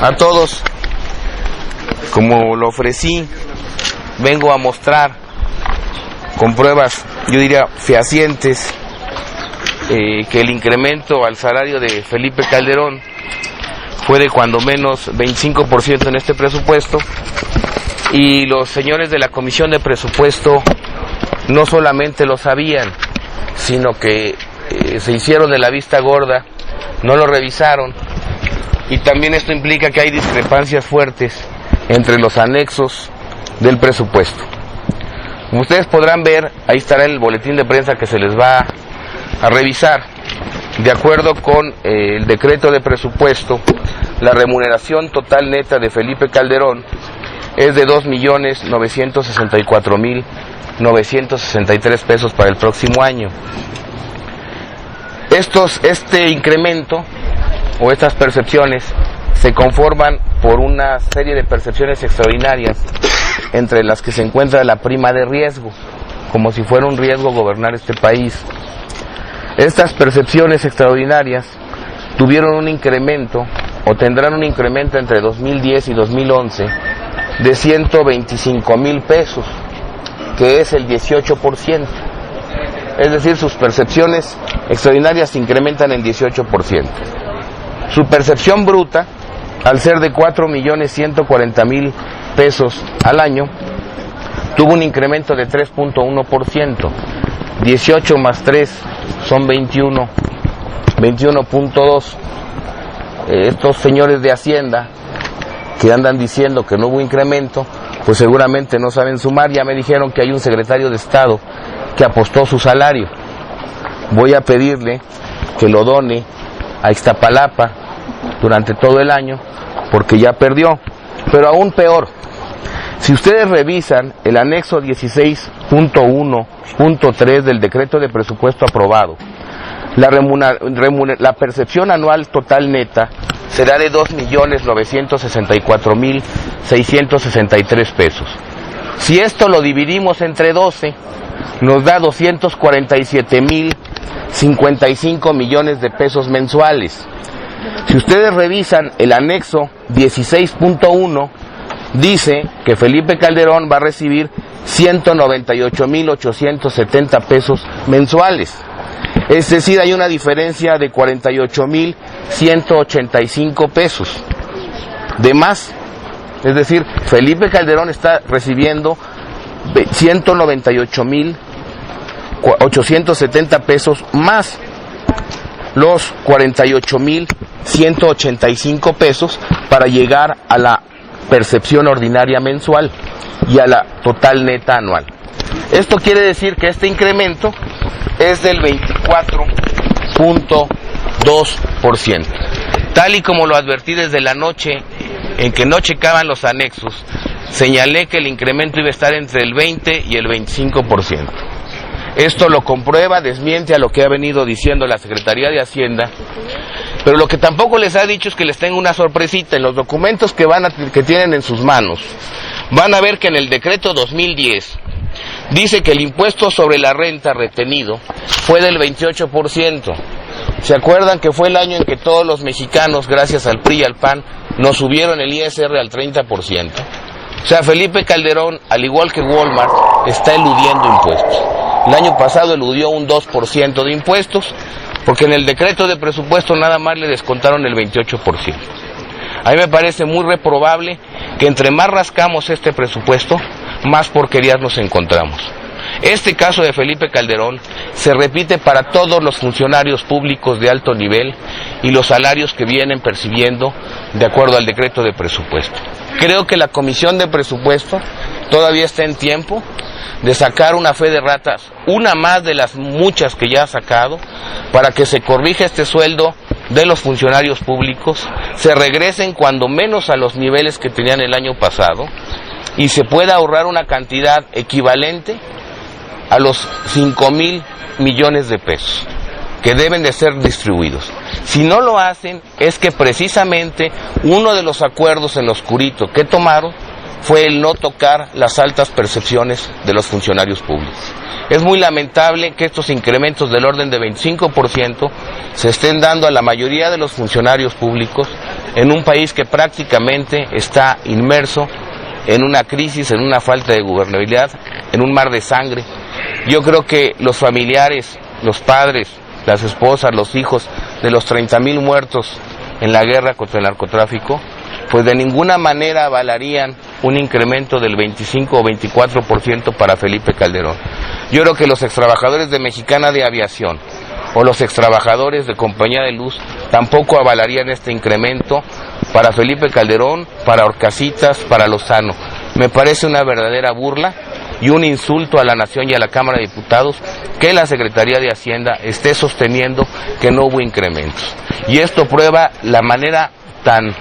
a todos. Como lo ofrecí, vengo a mostrar con pruebas, yo diría fehacientes, que el incremento al salario de Felipe Calderón fue de cuando menos 25% en este presupuesto, y los señores de la Comisión de Presupuesto no solamente lo sabían, sino que se hicieron de la vista gorda, no lo revisaron, y también esto implica que hay discrepancias fuertes entre los anexos del presupuesto. Como ustedes podrán ver, ahí estará el boletín de prensa que se les va a revisar. De acuerdo con el decreto de presupuesto, la remuneración total neta de Felipe Calderón es de 2.964.963 pesos para el próximo año. Este incremento o estas percepciones se conforman por una serie de percepciones extraordinarias, entre las que se encuentra la prima de riesgo, como si fuera un riesgo gobernar este país. Estas percepciones extraordinarias tuvieron un incremento, o tendrán un incremento entre 2010 y 2011, de 125,000 pesos, que es el 18%. Es decir, sus percepciones extraordinarias se incrementan en 18%. Su percepción bruta, al ser de 4.140.000 pesos al año, tuvo un incremento de 3.1%. 18 más 3 son 21.2. Estos señores de Hacienda que andan diciendo que no hubo incremento, pues seguramente no saben sumar. Ya me dijeron que hay un secretario de Estado que apostó su salario. Voy a pedirle que lo done a Iztapalapa durante todo el año, porque ya perdió. Pero aún peor, si ustedes revisan el anexo 16.1.3 del decreto de presupuesto aprobado, la percepción anual total neta será de 2.964.663 pesos. Si esto lo dividimos entre 12, nos da 247.055 millones de pesos mensuales. Si ustedes revisan el anexo 16.1, dice que Felipe Calderón va a recibir 198.870 pesos mensuales. Es decir, hay una diferencia de 48.185 pesos de más. Es decir, Felipe Calderón está recibiendo 198.870 pesos más los 48.185 pesos para llegar a la percepción ordinaria mensual y a la total neta anual. Esto quiere decir que este incremento es del 24.2%. Tal y como lo advertí desde la noche en que no checaban los anexos, señalé que el incremento iba a estar entre el 20 y el 25%. Esto lo comprueba, desmiente a lo que ha venido diciendo la Secretaría de Hacienda, pero lo que tampoco les ha dicho es que les tengo una sorpresita. En los documentos que tienen en sus manos, van a ver que en el decreto 2010 dice que el impuesto sobre la renta retenido fue del 28%. ¿Se acuerdan que fue el año en que todos los mexicanos, gracias al PRI y al PAN, nos subieron el ISR al 30%? O sea, Felipe Calderón, al igual que Walmart, está eludiendo impuestos. El año pasado eludió un 2% de impuestos, porque en el decreto de presupuesto nada más le descontaron el 28%. A mí me parece muy reprobable que entre más rascamos este presupuesto, más porquerías nos encontramos. Este caso de Felipe Calderón se repite para todos los funcionarios públicos de alto nivel y los salarios que vienen percibiendo de acuerdo al decreto de presupuesto. Creo que la Comisión de Presupuesto todavía está en tiempo de sacar una fe de ratas, una más de las muchas que ya ha sacado, para que se corrija este sueldo de los funcionarios públicos, se regresen cuando menos a los niveles que tenían el año pasado y se pueda ahorrar una cantidad equivalente a los 5,000 millones de pesos que deben de ser distribuidos. Si no lo hacen, es que precisamente uno de los acuerdos en lo oscurito que tomaron fue el no tocar las altas percepciones de los funcionarios públicos. Es muy lamentable que estos incrementos del orden de 25% se estén dando a la mayoría de los funcionarios públicos en un país que prácticamente está inmerso en una crisis, en una falta de gobernabilidad, en un mar de sangre. Yo creo que los familiares, los padres, las esposas, los hijos de los 30,000 muertos en la guerra contra el narcotráfico, pues de ninguna manera avalarían un incremento del 25 o 24% para Felipe Calderón. Yo creo que los extrabajadores de Mexicana de Aviación o los extrabajadores de Compañía de Luz tampoco avalarían este incremento para Felipe Calderón, para Orcasitas, para Lozano. Me parece una verdadera burla y un insulto a la nación y a la Cámara de Diputados que la Secretaría de Hacienda esté sosteniendo que no hubo incrementos. Y esto prueba la manera tan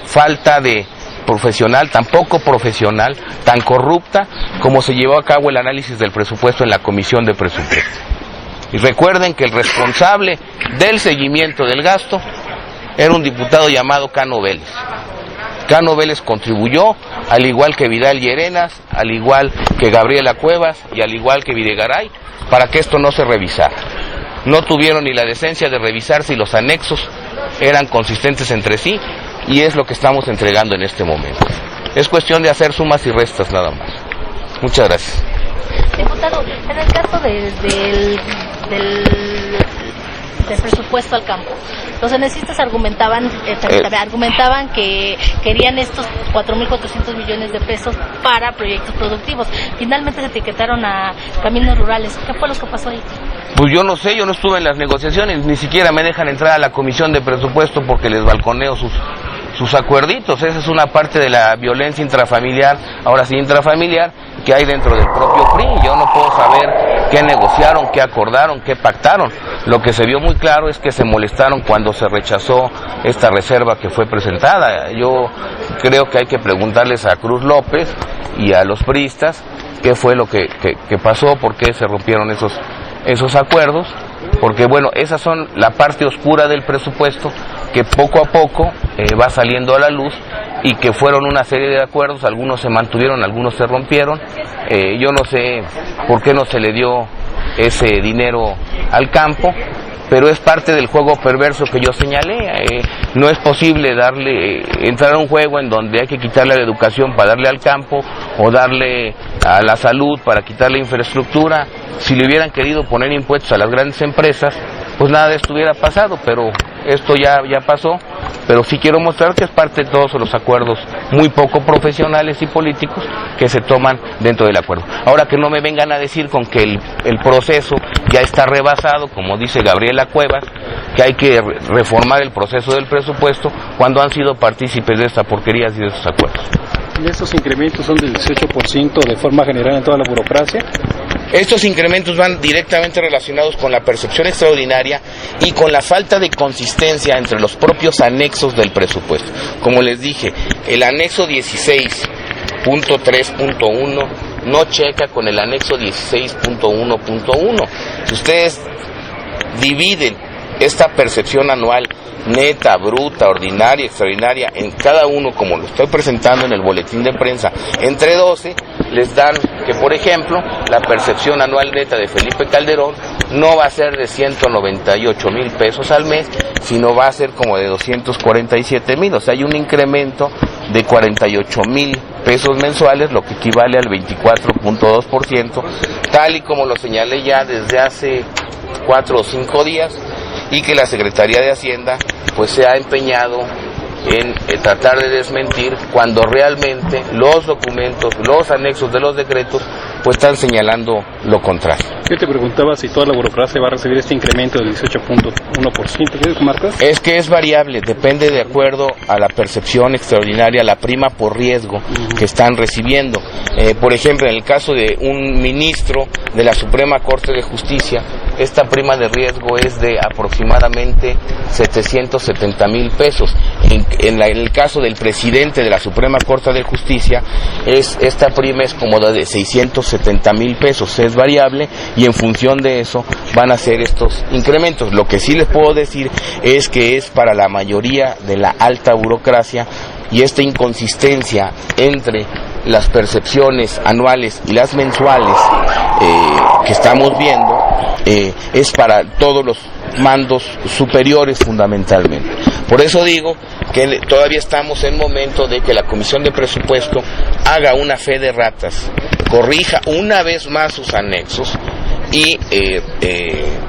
falta de profesional, tan poco profesional, tan corrupta como se llevó a cabo el análisis del presupuesto en la Comisión de Presupuesto. Y recuerden que el responsable del seguimiento del gasto era un diputado llamado Cano Vélez. Cano Vélez contribuyó, al igual que Vidal Llerenas, al igual que Gabriela Cuevas y al igual que Videgaray, para que esto no se revisara. No tuvieron ni la decencia de revisar si los anexos eran consistentes entre sí, y es lo que estamos entregando en este momento. Es cuestión de hacer sumas y restas nada más. Muchas gracias. Diputado, en el caso del presupuesto al campo, los anexistas argumentaban que querían estos 4.400 millones de pesos para proyectos productivos. Finalmente se etiquetaron a caminos rurales. ¿Qué fue lo que pasó ahí? Pues yo no sé, yo no estuve en las negociaciones, ni siquiera me dejan entrar a la Comisión de Presupuesto porque les balconeo sus acuerditos. Esa es una parte de la violencia intrafamiliar, ahora sí intrafamiliar, que hay dentro del propio PRI. Yo no puedo saber qué negociaron, qué acordaron, qué pactaron. Lo que se vio muy claro es que se molestaron cuando se rechazó esta reserva que fue presentada. Yo creo que hay que preguntarles a Cruz López y a los priistas qué fue lo que pasó, por qué se rompieron esos acuerdos, porque bueno, esas son la parte oscura del presupuesto que poco a poco va saliendo a la luz y que fueron una serie de acuerdos, algunos se mantuvieron, algunos se rompieron. Yo no sé por qué no se le dio ese dinero al campo, pero es parte del juego perverso que yo señalé. No es posible entrar a un juego en donde hay que quitarle a la educación para darle al campo, o darle a la salud para quitarle infraestructura. Si le hubieran querido poner impuestos a las grandes empresas, pues nada de esto hubiera pasado, pero esto ya pasó. Pero sí quiero mostrar que es parte de todos los acuerdos muy poco profesionales y políticos que se toman dentro del acuerdo. Ahora, que no me vengan a decir con que el proceso ya está rebasado, como dice Gabriela Cuevas, que hay que reformar el proceso del presupuesto cuando han sido partícipes de estas porquerías y de estos acuerdos. ¿Y estos incrementos son del 18% de forma general en toda la burocracia? Estos incrementos van directamente relacionados con la percepción extraordinaria y con la falta de consistencia entre los propios anexos del presupuesto. Como les dije, el anexo 16.3.1 no checa con el anexo 16.1.1. Si ustedes dividen esta percepción anual neta, bruta, ordinaria, extraordinaria, en cada uno, como lo estoy presentando en el boletín de prensa, entre 12, les dan que, por ejemplo, la percepción anual neta de Felipe Calderón no va a ser de 198,000 pesos al mes, sino va a ser como de 247,000, o sea, hay un incremento de 48,000 pesos mensuales, lo que equivale al 24.2%, tal y como lo señalé ya desde hace 4 o 5 días, y que la Secretaría de Hacienda pues se ha empeñado en tratar de desmentir, cuando realmente los documentos, los anexos de los decretos pues están señalando lo contrario. Yo te preguntaba si toda la burocracia va a recibir este incremento del 18.1%. ¿Qué marcas? Es que es variable, depende de acuerdo a la percepción extraordinaria, la prima por riesgo que están recibiendo. Por ejemplo, en el caso de un ministro de la Suprema Corte de Justicia, esta prima de riesgo es de aproximadamente 770,000 pesos. En el caso del presidente de la Suprema Corte de Justicia, esta prima es como de 670,000 pesos, es variable, y en función de eso van a ser estos incrementos. Lo que sí les puedo decir es que es para la mayoría de la alta burocracia, y esta inconsistencia entre las percepciones anuales y las mensuales que estamos viendo es para todos los mandos superiores fundamentalmente. Por eso digo que todavía estamos en momento de que la Comisión de Presupuesto haga una fe de ratas, corrija una vez más sus anexos y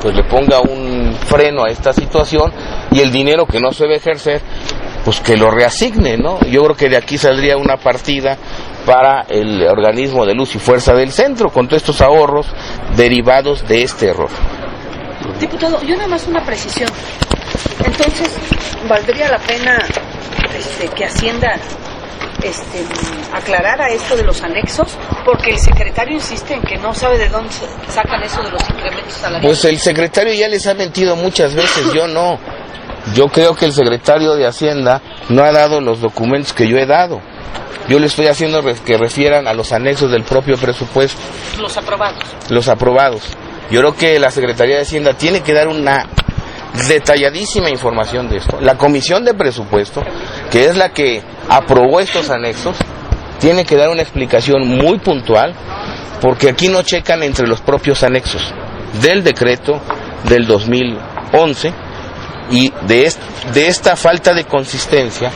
pues le ponga un freno a esta situación, y el dinero que no se debe ejercer pues que lo reasigne, ¿no? Yo creo que de aquí saldría una partida para el organismo de luz y fuerza del centro con todos estos ahorros derivados de este error. Diputado, yo nada más una precisión. Entonces, ¿valdría la pena que Hacienda aclarara esto de los anexos? Porque el secretario insiste en que no sabe de dónde sacan eso de los incrementos salariales. Pues el secretario ya les ha mentido muchas veces, yo no. Yo creo que el secretario de Hacienda no ha dado los documentos que yo he dado. Yo le estoy haciendo que refieran a los anexos del propio presupuesto. Los aprobados. Los aprobados. Yo creo que la Secretaría de Hacienda tiene que dar una detalladísima información de esto. La Comisión de Presupuesto, que es la que aprobó estos anexos, tiene que dar una explicación muy puntual, porque aquí no checan entre los propios anexos del decreto del 2011, y de esta falta de consistencia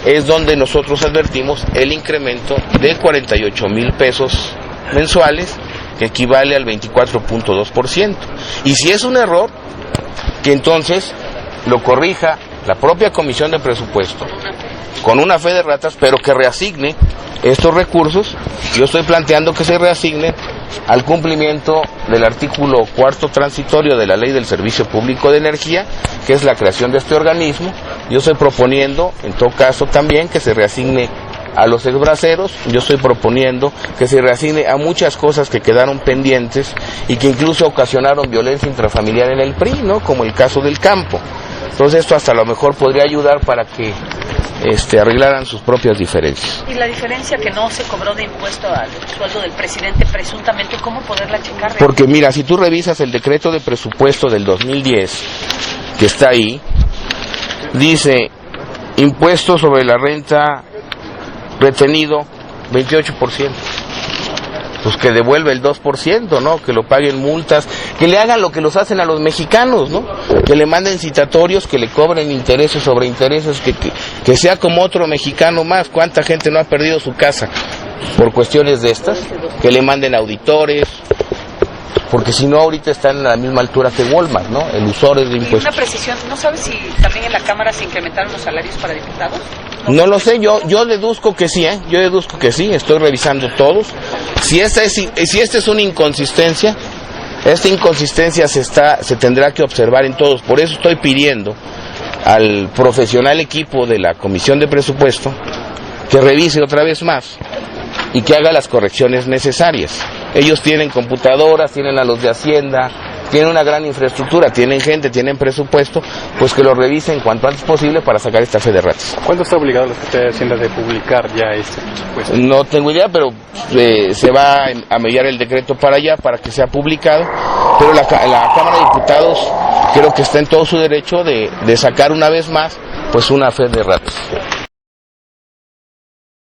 es donde nosotros advertimos el incremento de 48,000 pesos mensuales, que equivale al 24.2%. Y si es un error, que entonces lo corrija la propia Comisión de Presupuesto con una fe de ratas, pero que reasigne estos recursos. Yo estoy planteando que se reasignen al cumplimiento del artículo 4º transitorio de la Ley del Servicio Público de Energía, que es la creación de este organismo. Yo estoy proponiendo, en todo caso, también que se reasigne a los exbraceros. Yo estoy proponiendo que se reasigne a muchas cosas que quedaron pendientes y que incluso ocasionaron violencia intrafamiliar en el PRI, ¿no? Como el caso del campo. Entonces esto hasta a lo mejor podría ayudar para que arreglaran sus propias diferencias. Y la diferencia que no se cobró de impuesto al sueldo del presidente, presuntamente, ¿cómo poderla checar? Porque mira, si tú revisas el decreto de presupuesto del 2010, que está ahí, dice impuesto sobre la renta retenido 28%. Pues que devuelve el 2%, ¿no? Que lo paguen multas, que le hagan lo que los hacen a los mexicanos, ¿no? Que le manden citatorios, que le cobren intereses sobre intereses, que sea como otro mexicano más. ¿Cuánta gente no ha perdido su casa por cuestiones de estas? Que le manden auditores, porque si no ahorita están a la misma altura que Walmart, ¿no? Elusores de impuestos. Una precisión, ¿no sabes si también en la Cámara se incrementaron los salarios para diputados? No lo sé, yo deduzco que sí, yo deduzco que sí, estoy revisando todos. Si esta es una inconsistencia, esta inconsistencia se tendrá que observar en todos. Por eso estoy pidiendo al profesional equipo de la Comisión de Presupuesto que revise otra vez más y que haga las correcciones necesarias. Ellos tienen computadoras, tienen a los de Hacienda, tienen una gran infraestructura, tienen gente, tienen presupuesto, pues que lo revisen cuanto antes posible para sacar esta fe de ratas. ¿Cuándo está obligado la Secretaría de Hacienda de publicar ya este presupuesto? No tengo idea, pero se va a mediar el decreto para allá, para que sea publicado, pero la Cámara de Diputados creo que está en todo su derecho de sacar una vez más pues una fe de ratas.